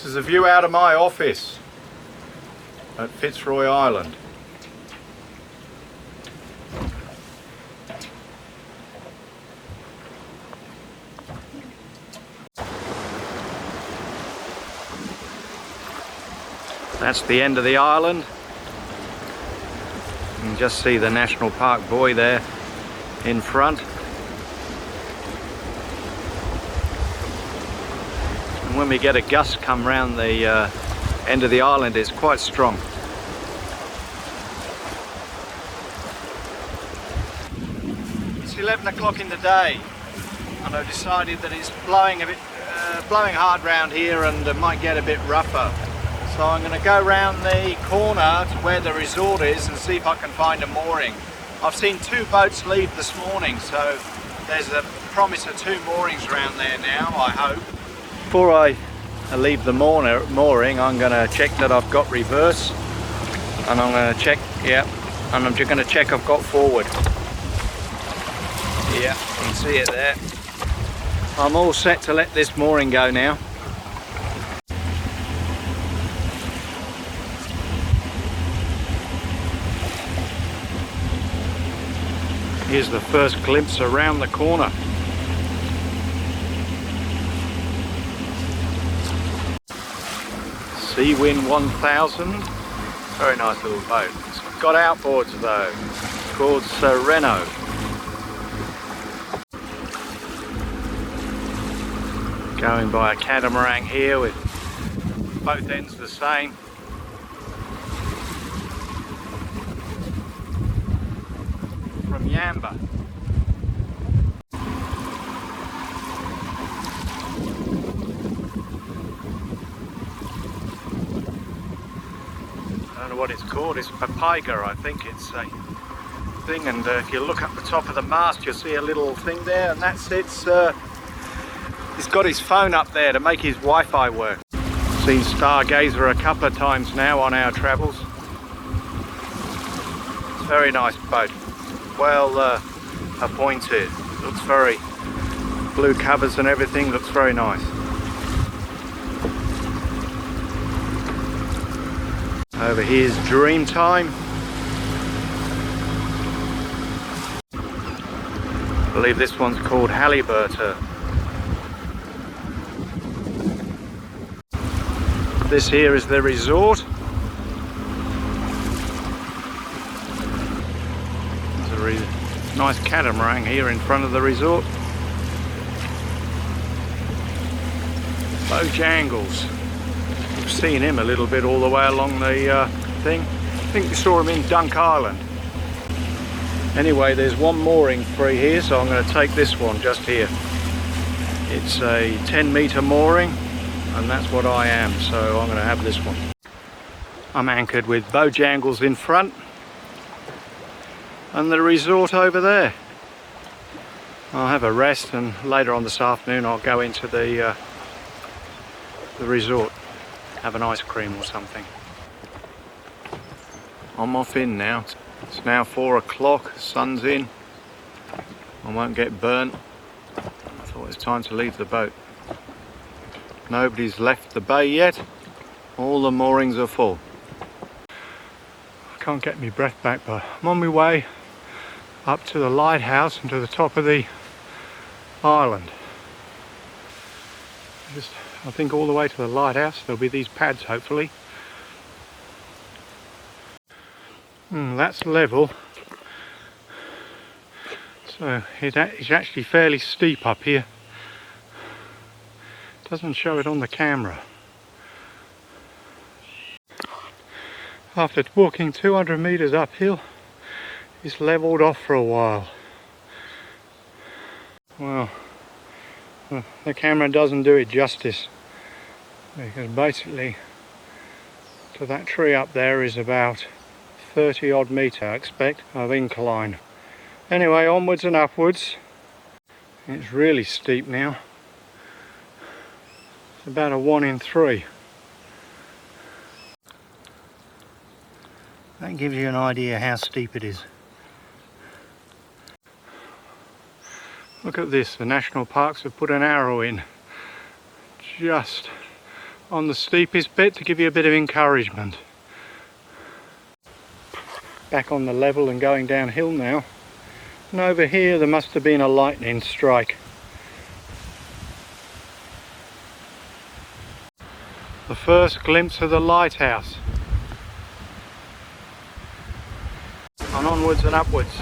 This is a view out of my office at Fitzoy Island. That's the end of the island. You can just see the National Park buoy there in front. And when we get a gust come round the end of the island, it's quite strong. It's 11 o'clock in the day, and I've decided that it's blowing a bit, blowing hard round here, and it might get a bit rougher. So I'm going to go round the corner to where the resort is and see if I can find a mooring. I've seen 2 boats leave this morning, so there's a promise of 2 moorings around there now, I hope. Before I leave the mooring, I'm going to check that I've got reverse, and I'm going to check, yeah, and I'm just going to check I've got forward. Yeah, you can see it there. I'm all set to let this mooring go now. Here's the first glimpse around the corner. Seawind 1000. Very nice little boat. It's got outboards though. It's called Sereno. Going by a catamaran here with both ends the same. From Yamba. I don't know what it's called, it's Papaiga, I think it's a thing, and if you look up the top of the mast you'll see a little thing there, and that's it's he's got his phone up there to make his Wi-Fi work. Seen Stargazer a couple of times now on our travels. Very nice boat. Well appointed. Looks very blue covers and everything, looks very nice. Over here's Dreamtime. I believe this one's called Halliburton. This here is the resort. Nice catamaran here in front of the resort. Bojangles. We've seen him a little bit all the way along the thing. I think we saw him in Dunk Island. Anyway, there's one mooring free here, so I'm going to take this one just here. It's a 10-meter mooring, and that's what I am, so I'm going to have this one. I'm anchored with Bojangles in front and the resort over there. I'll have a rest, and later on this afternoon I'll go into the resort, have an ice cream or something. I'm off in now. It's now 4 o'clock, sun's in. I won't get burnt. I thought it's time to leave the boat. Nobody's left the bay yet. All the moorings are full. I can't get my breath back, but I'm on my way up to the lighthouse and to the top of the island. I think all the way to the lighthouse there'll be these pads, hopefully. That's level, so it's actually fairly steep up here. Doesn't show it on the camera. After walking 200 meters uphill, it's leveled off for a while. Well, the camera doesn't do it justice, because basically to that tree up there is about 30 odd meter, I expect, of incline. Anyway, onwards and upwards. It's really steep now. It's about a 1 in 3. That gives you an idea how steep it is. Look at this, the national parks have put an arrow in just on the steepest bit to give you a bit of encouragement. Back on the level and going downhill now. And over here there must have been a lightning strike. The first glimpse of the lighthouse. And onwards and upwards.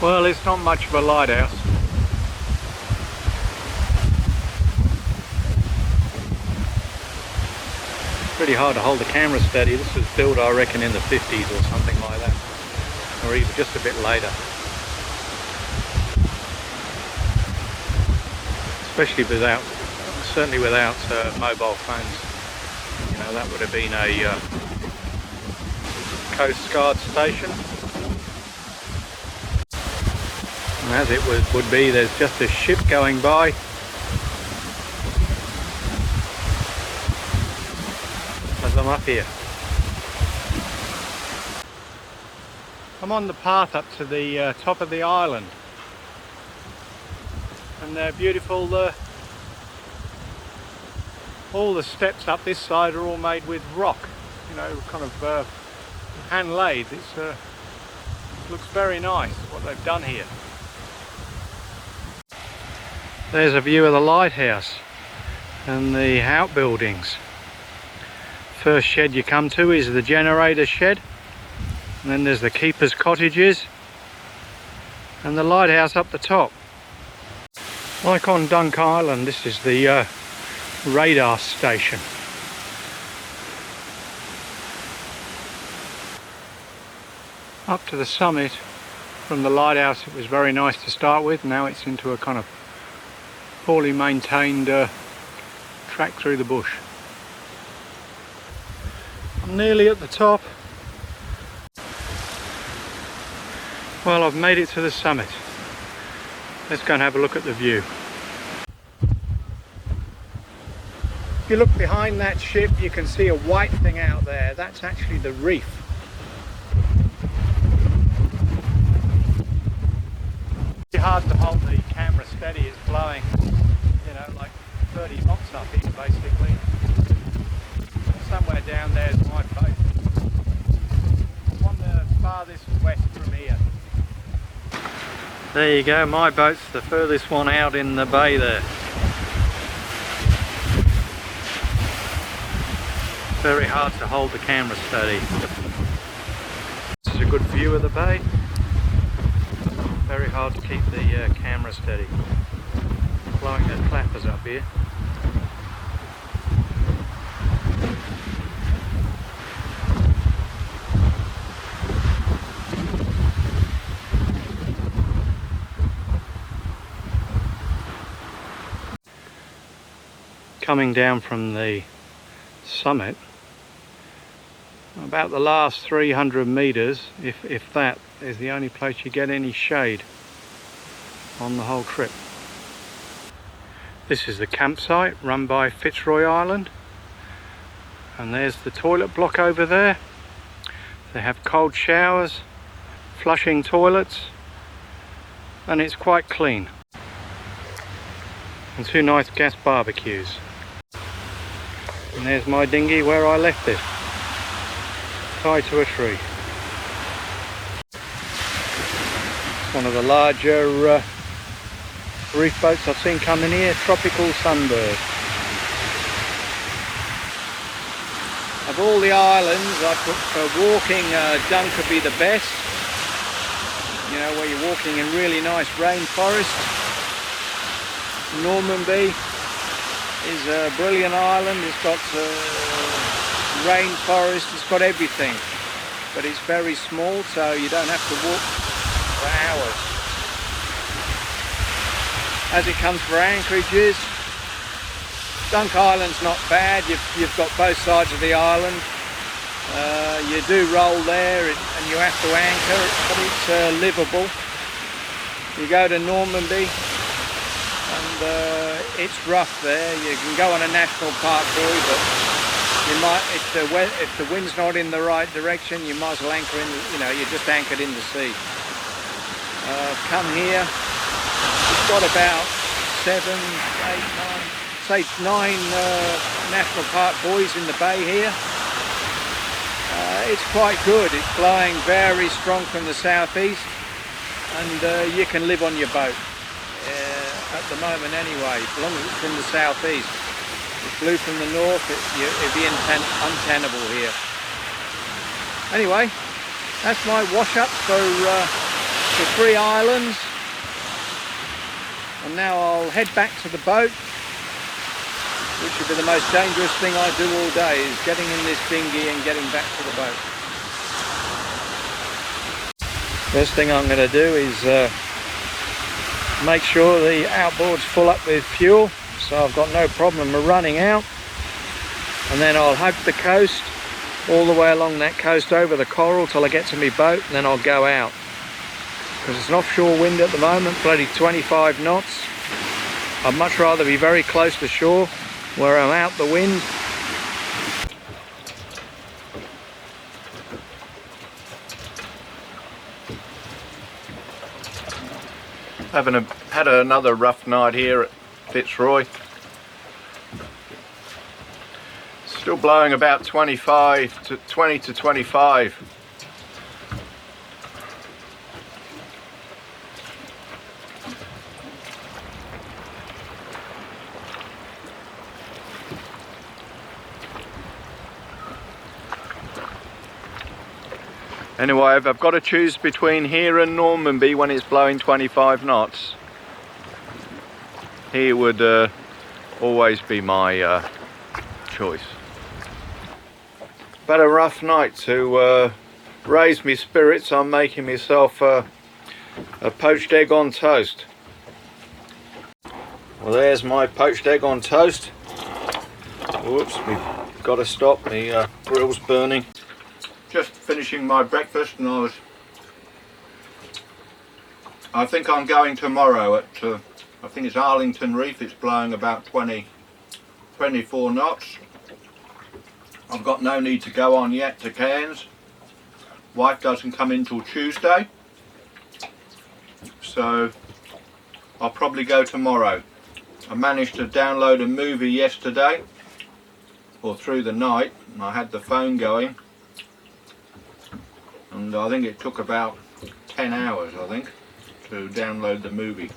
Well, it's not much of a lighthouse. Pretty hard to hold the camera steady. This was built, I reckon, in the 50s or something like that, or even just a bit later. Especially without, certainly without mobile phones. You know, that would have been a Coast Guard station. And as it would be, there's just a ship going by. As I'm up here. I'm on the path up to the top of the island. And they're beautiful. All the steps up this side are all made with rock. You know, kind of hand laid. It looks very nice what they've done here. There's a view of the lighthouse and the outbuildings. First shed you come to is the generator shed, and then there's the keeper's cottages and the lighthouse up the top. Like on Dunk Island, this is the radar station. Up to the summit from the lighthouse it was very nice to start with. Now it's into a kind of poorly maintained track through the bush. I'm nearly at the top. Well, I've made it to the summit. Let's go and have a look at the view. If you look behind that ship, you can see a white thing out there. That's actually the reef. It's hard to hold the camera steady. It's blowing, you know, like 30 knots up here, basically. Somewhere down there is my boat. I'm on the farthest west from here. There you go, my boat's the furthest one out in the bay there. Very hard to hold the camera steady. This is a good view of the bay. Very hard to keep the camera steady. Blowing the clappers up here. Coming down from the summit, about the last 300 meters, if that, is the only place you get any shade on the whole trip. This is the campsite run by Fitzoy Island, and there's the toilet block over there. They have cold showers, flushing toilets, and it's quite clean. And two nice gas barbecues. And there's my dinghy where I left it, tied to a tree. It's one of the larger reef boats I've seen come in here, Tropical Sunbird. Of all the islands, I put for walking, Dunk would be the best. You know, where you're walking in really nice rainforest. Normanby is a brilliant island. It's got rainforest, it's got everything, but it's very small, so you don't have to walk for hours. As it comes for anchorages, Dunk Island's not bad. You've got both sides of the island. You do roll there and you have to anchor, but it's livable. You go to Normanby, and it's rough there. You can go on a national park buoy, but you might, if the wind's not in the right direction, you might as well anchor in. You know, you're just anchored in the sea. Come here. got about 7, 8, 9, say 9 national park buoys in the bay here. It's quite good. It's blowing very strong from the southeast, and you can live on your boat at the moment anyway, as long as it's from the southeast. If it blew from the north, it'd be untenable here. Anyway, that's my wash up for the 3 islands, and now I'll head back to the boat, which would be the most dangerous thing I do all day, is getting in this dinghy and getting back to the boat. First thing I'm going to do is make sure the outboard's full up with fuel, so I've got no problem of running out, and then I'll hug the coast all the way along that coast over the coral till I get to my boat, and then I'll go out. Because it's an offshore wind at the moment, bloody 25 knots. I'd much rather be very close to shore where I'm out the wind. Had another rough night here at Fitzoy. Still blowing about 20 to 25. Anyway, I've got to choose between here and Normanby when it's blowing 25 knots. Here would always be my choice. But a rough night. To raise my spirits, I'm making myself a poached egg on toast. Well, there's my poached egg on toast. Whoops, we've got to stop, the grill's burning. Just finishing my breakfast, and I think I'm going tomorrow at, I think it's Arlington Reef. It's blowing about 24 knots. I've got no need to go on yet to Cairns. Wife doesn't come in till Tuesday, so I'll probably go tomorrow. I managed to download a movie yesterday, or through the night, and I had the phone going. And I think it took about 10 hours, I think, to download the movie.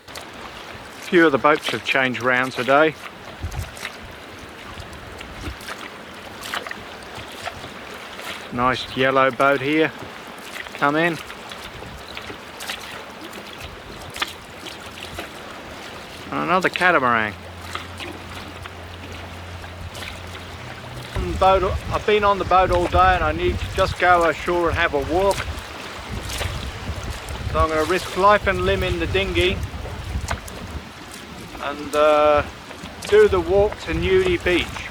A few of the boats have changed round today. Nice yellow boat here, come in. And another catamaran. I've been on the boat all day, and I need to just go ashore and have a walk. So I'm going to risk life and limb in the dinghy and do the walk to Nudie Beach.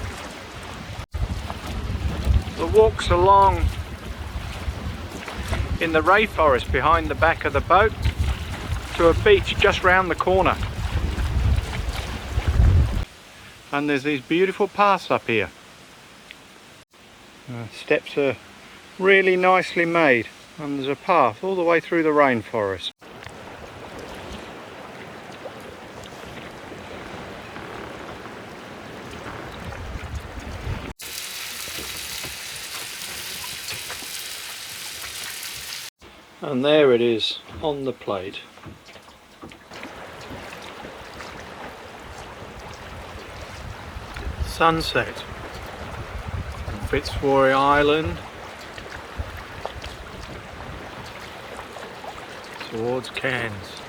The walk's along in the rainforest behind the back of the boat to a beach just round the corner. And there's these beautiful paths up here. Steps are really nicely made, and there's a path all the way through the rainforest. And there it is on the plate. Sunset. Fitzoy Island towards Cairns.